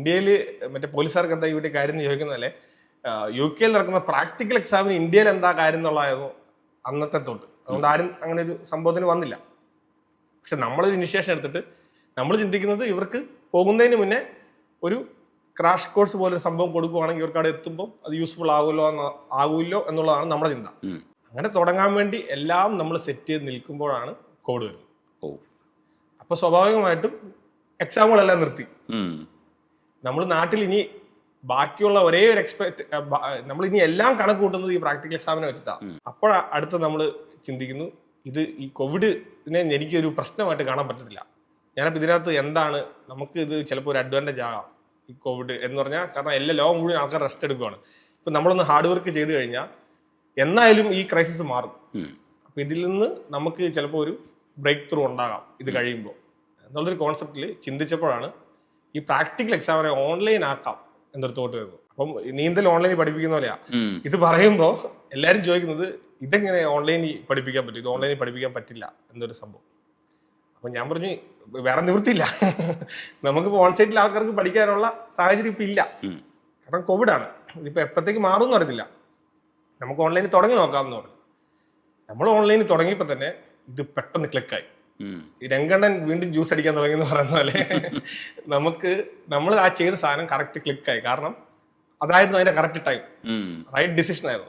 ഇന്ത്യയിൽ മറ്റേ പോലീസുകാർക്ക് എന്താ ഇവിടെ കാര്യം എന്ന് ചോദിക്കുന്നതല്ലേ, യു കെയിൽ നടക്കുന്ന പ്രാക്ടിക്കൽ എക്സാമിന് ഇന്ത്യയിൽ എന്താ കാര്യം എന്നുള്ളതായിരുന്നു അന്നത്തെ തൊട്ട്. അതുകൊണ്ട് ആരും അങ്ങനെ ഒരു സംഭവത്തിന് വന്നില്ല. പക്ഷെ നമ്മളൊരു ഇനിഷ്യേഷൻ എടുത്തിട്ട് നമ്മൾ ചിന്തിക്കുന്നത് ഇവർക്ക് പോകുന്നതിന് മുന്നേ ഒരു ക്രാഷ് കോഴ്സ് പോലെ ഒരു സംഭവം കൊടുക്കുവാണെങ്കിൽ ഇവർക്ക് അവിടെ എത്തുമ്പോൾ അത് യൂസ്ഫുൾ ആകുമല്ലോ എന്നുള്ളതാണ് നമ്മുടെ ചിന്ത. അങ്ങനെ തുടങ്ങാൻ വേണ്ടി എല്ലാം നമ്മൾ സെറ്റ് ചെയ്ത് നിൽക്കുമ്പോഴാണ് കോവിഡ് വരുന്നത്. അപ്പൊ സ്വാഭാവികമായിട്ടും എക്സാമുകളെല്ലാം നിർത്തി. നമ്മൾ നാട്ടിൽ ഇനി ബാക്കിയുള്ള ഒരേ ഒരു നമ്മൾ ഇനി എല്ലാം കണക്ക് കൂട്ടുന്നത് ഈ പ്രാക്ടിക്കൽ എക്സാമിനെ വെച്ചിട്ടാണ്. അപ്പോൾ അടുത്ത് നമ്മൾ ചിന്തിക്കുന്നു ഇത് ഈ കോവിഡിനെ എനിക്കൊരു പ്രശ്നമായിട്ട് കാണാൻ പറ്റത്തില്ല. ഞാനപ്പോൾ ഇതിനകത്ത് എന്താണ് നമുക്ക് ഇത് ചിലപ്പോൾ ഒരു അഡ്വാൻറ്റേജ് ആകാം ഈ കോവിഡ് എന്ന് പറഞ്ഞാൽ. കാരണം എല്ലാ ലോകം മുഴുവൻ ആൾക്കാർ റെസ്റ്റ് എടുക്കുകയാണ്. ഇപ്പം നമ്മളൊന്ന് ഹാർഡ് വർക്ക് ചെയ്ത് കഴിഞ്ഞാൽ എന്നായാലും ഈ ക്രൈസിസ് മാറും. അപ്പം ഇതിൽ നിന്ന് നമുക്ക് ചിലപ്പോൾ ഒരു ബ്രേക്ക് ത്രൂ ഉണ്ടാകാം ഇത് കഴിയുമ്പോൾ എന്നുള്ളൊരു കോൺസെപ്റ്റിൽ ചിന്തിച്ചപ്പോഴാണ് ഈ പ്രാക്ടിക്കൽ എക്സാമിനെ ഓൺലൈൻ ആക്കാം എന്നൊരു തോട്ട് വരുന്നു. അപ്പം നീന്തൽ ഓൺലൈനിൽ പഠിപ്പിക്കുന്ന പോലെയാ. ഇത് പറയുമ്പോൾ എല്ലാവരും ചോദിക്കുന്നത് ഇതെങ്ങനെ ഓൺലൈനിൽ പഠിപ്പിക്കാൻ പറ്റും, ഇത് ഓൺലൈനിൽ പഠിപ്പിക്കാൻ പറ്റില്ല എന്നൊരു സംഭവം. അപ്പൊ ഞാൻ പറഞ്ഞു വേറെ നിവൃത്തിയില്ല, നമുക്കിപ്പോൾ ഓൺസൈറ്റിൽ ആൾക്കാർക്ക് പഠിക്കാനുള്ള സാഹചര്യം ഇപ്പം ഇല്ല. കാരണം കോവിഡാണ്. ഇതിപ്പോൾ എപ്പോഴത്തേക്ക് മാറുമെന്ന് അറിയത്തില്ല. നമുക്ക് ഓൺലൈനിൽ തുടങ്ങി നോക്കാമെന്ന് പറഞ്ഞു. നമ്മൾ ഓൺലൈനിൽ തുടങ്ങിയപ്പോൾ തന്നെ ഇത് പെട്ടെന്ന് ക്ലിക്കായി. ഈ രംഗണ്ണൻ വീണ്ടും ജ്യൂസ് അടിക്കാൻ തുടങ്ങിയെന്ന് പറയുന്ന പോലെ നമ്മൾ ആ ചെയ്ത സാധനം കറക്റ്റ് ക്ലിക്കായി. കാരണം അതായിരുന്നു അതിന്റെ കറക്റ്റ് ടൈം, റൈറ്റ് ഡിസിഷൻ ആയിരുന്നു.